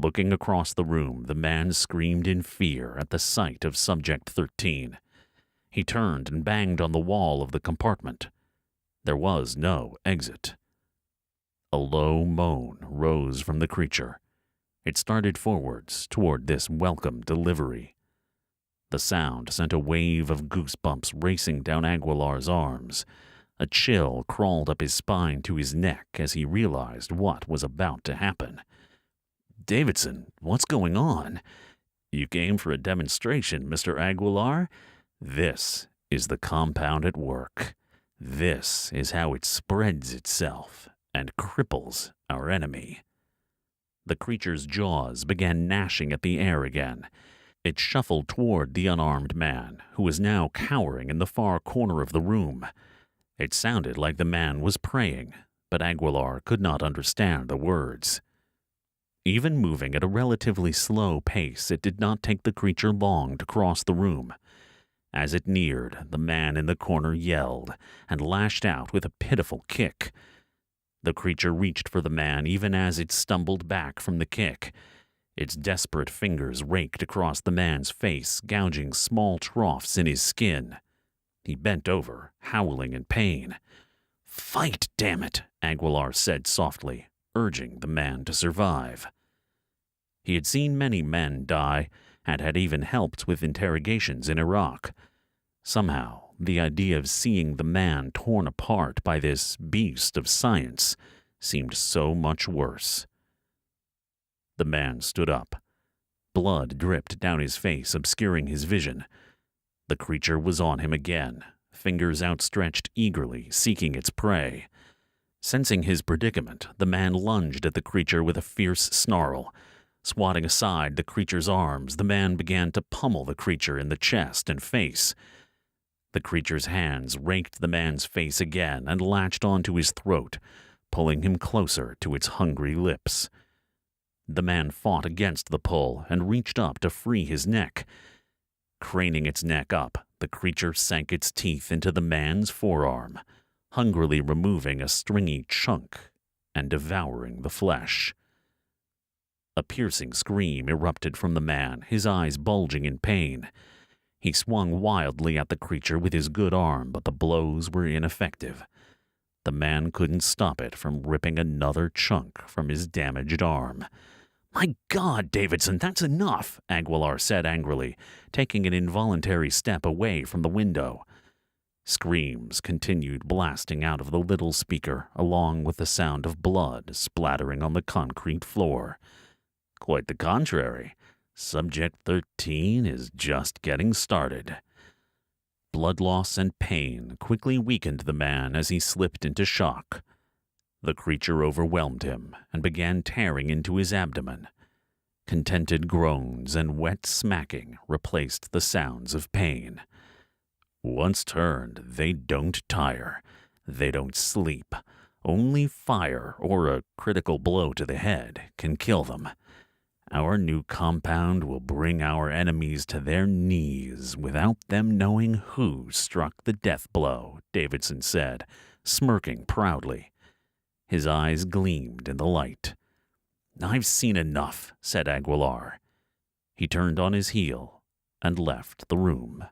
Looking across the room, the man screamed in fear at the sight of Subject 13. He turned and banged on the wall of the compartment. There was no exit. A low moan rose from the creature. It started forwards toward this welcome delivery. The sound sent a wave of goosebumps racing down Aguilar's arms. A chill crawled up his spine to his neck as he realized what was about to happen. "Davidson, what's going on? You came for a demonstration, Mr. Aguilar? This is the compound at work. This is how it spreads itself and cripples our enemy." The creature's jaws began gnashing at the air again. It shuffled toward the unarmed man, who was now cowering in the far corner of the room. It sounded like the man was praying, but Aguilar could not understand the words. Even moving at a relatively slow pace, it did not take the creature long to cross the room. As it neared, the man in the corner yelled and lashed out with a pitiful kick. The creature reached for the man even as it stumbled back from the kick. Its desperate fingers raked across the man's face, gouging small troughs in his skin. He bent over, howling in pain. "Fight, damn it," Aguilar said softly, urging the man to survive. He had seen many men die and had even helped with interrogations in Iraq. Somehow, the idea of seeing the man torn apart by this beast of science seemed so much worse. The man stood up. Blood dripped down his face, obscuring his vision. The creature was on him again, fingers outstretched eagerly, seeking its prey. Sensing his predicament, the man lunged at the creature with a fierce snarl. Swatting aside the creature's arms, the man began to pummel the creature in the chest and face. The creature's hands raked the man's face again and latched onto his throat, pulling him closer to its hungry lips. The man fought against the pull and reached up to free his neck. Craning its neck up, the creature sank its teeth into the man's forearm, hungrily removing a stringy chunk and devouring the flesh. A piercing scream erupted from the man, his eyes bulging in pain. He swung wildly at the creature with his good arm, but the blows were ineffective. The man couldn't stop it from ripping another chunk from his damaged arm. "My God, Davidson, that's enough," Aguilar said angrily, taking an involuntary step away from the window. Screams continued blasting out of the little speaker, along with the sound of blood splattering on the concrete floor. "Quite the contrary. Subject 13 is just getting started." Blood loss and pain quickly weakened the man as he slipped into shock. The creature overwhelmed him and began tearing into his abdomen. Contented groans and wet smacking replaced the sounds of pain. Once turned, they don't tire. They don't sleep. Only fire or a critical blow to the head can kill them. Our new compound will bring our enemies to their knees without them knowing who struck the death blow, Davidson said, smirking proudly. His eyes gleamed in the light. "I've seen enough," said Aguilar. He turned on his heel and left the room.